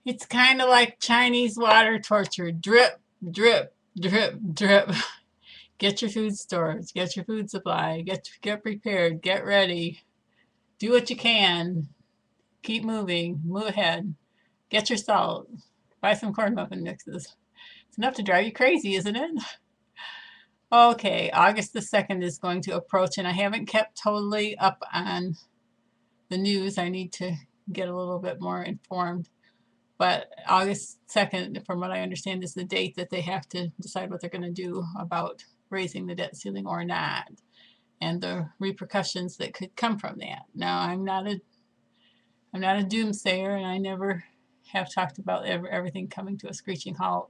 It's kind of like Chinese water torture. Drip, drip, drip, drip. Get your food stores, get your food supply, get prepared, get ready. Do what you can. Keep moving, move ahead. Get your salt. Buy some corn muffin mixes. It's enough to drive you crazy, isn't it? Okay, August the 2nd is going to approach, and I haven't kept totally up on the news. I need to get a little bit more informed. But August 2nd, from what I understand, is the date that they have to decide what they're going to do about raising the debt ceiling or not, and the repercussions that could come from that. Now, I'm not a doomsayer, and I never have talked about everything coming to a screeching halt.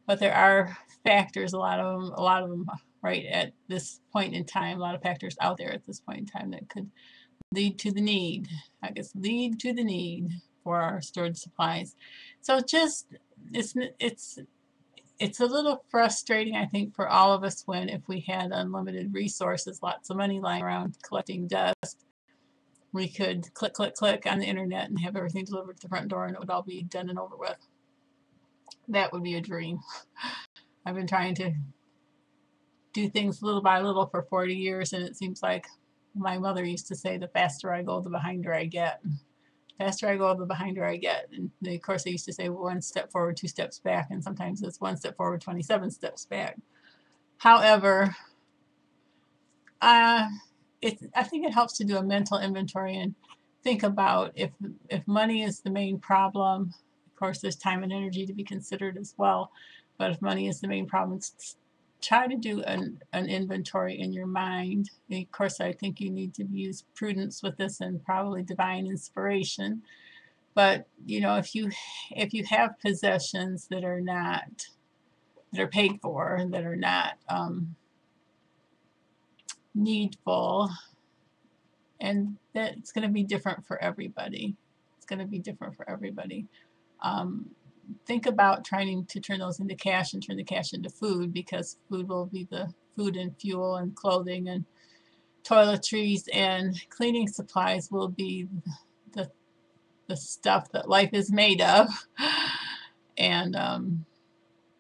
But there are factors, a lot of them right at this point in time, a lot of factors out there at this point in time that could lead to the need, I guess, lead to the need for our stored supplies. So just it's it's it's a little frustrating, I think, for all of us when if we had unlimited resources, lots of money lying around collecting dust, we could click, click, click on the internet and have everything delivered to the front door and it would all be done and over with. That would be a dream. I've been trying to do things little by little for 40 years, and it seems like my mother used to say, the faster I go, the behinder I get. The faster I go, the behinder I get. And of course, they used to say one step forward, two steps back, and sometimes it's one step forward, 27 steps back. However, uh, I think it helps to do a mental inventory and think about if money is the main problem. Of course, there's time and energy to be considered as well, but if money is the main problem, try to do an inventory in your mind. Of course, I think you need to use prudence with this and probably divine inspiration. But if you have possessions that are paid for, that are not needful, and that's going to be different for everybody. It's going to be different for everybody. Um, think about trying to turn those into cash and turn the cash into food, because food will be the food and fuel and clothing and toiletries and cleaning supplies will be the, the stuff that life is made of. And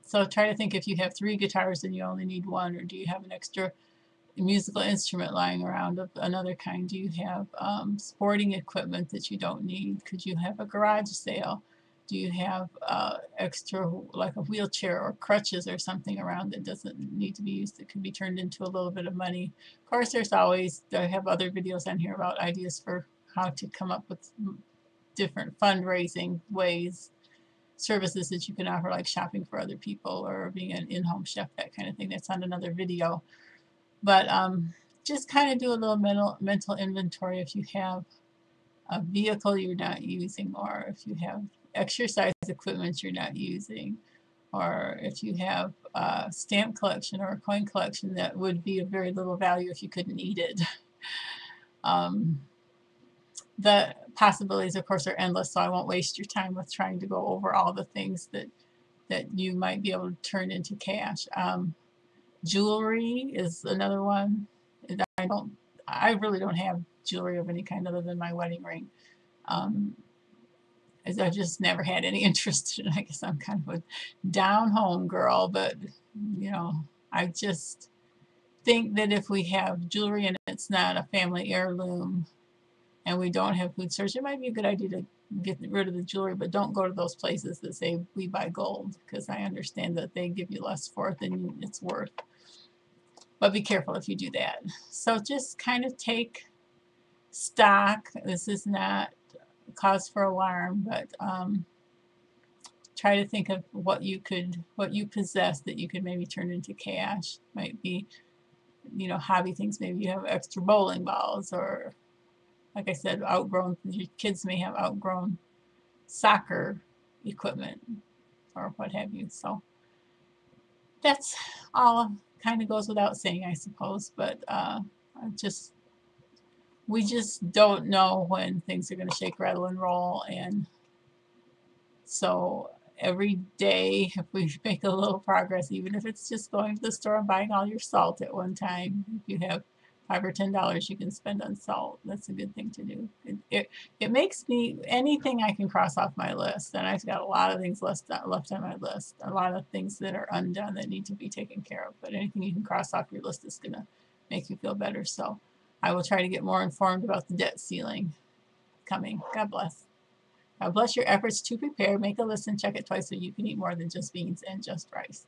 so try to think, if you have three guitars and you only need one, or do you have an extra musical instrument lying around of another kind? Do you have sporting equipment that you don't need? Could you have a garage sale? Do you have extra, like a wheelchair or crutches or something around that doesn't need to be used, that could be turned into a little bit of money? Of course, I have other videos on here about ideas for how to come up with different fundraising ways, services that you can offer, like shopping for other people or being an in-home chef, that kind of thing. That's on another video. But just kind of do a little mental inventory. If you have a vehicle you're not using, or if you have exercise equipment you're not using, or if you have a stamp collection or a coin collection that would be of very little value if you couldn't eat it. Um, the possibilities, of course, are endless, so I won't waste your time with trying to go over all the things that you might be able to turn into cash. Jewelry is another one. I don't, I really don't have jewelry of any kind other than my wedding ring. Um, as I've just never had any interest in it. I guess I'm kind of a down home girl, but you know, I just think that if we have jewelry and it's not a family heirloom and we don't have food storage, it might be a good idea to get rid of the jewelry, but don't go to those places that say we buy gold, because I understand that they give you less for it than it's worth. But be careful if you do that. So just kind of take stock. This is not cause for alarm, but try to think of what you possess that you could maybe turn into cash. Might be, hobby things. Maybe you have extra bowling balls, or like I said, your kids may have outgrown soccer equipment or what have you. So that's all, kind of goes without saying, I suppose, but just we just don't know when things are going to shake, rattle, and roll. And so every day, if we make a little progress, even if it's just going to the store and buying all your salt at one time, if you have $5 or $10 you can spend on salt. That's a good thing to do. It makes me, anything I can cross off my list, and I've got a lot of things left on my list, a lot of things that are undone that need to be taken care of, but anything you can cross off your list is going to make you feel better. So I will try to get more informed about the debt ceiling coming. God bless. God bless your efforts to prepare. Make a list and check it twice so you can eat more than just beans and just rice.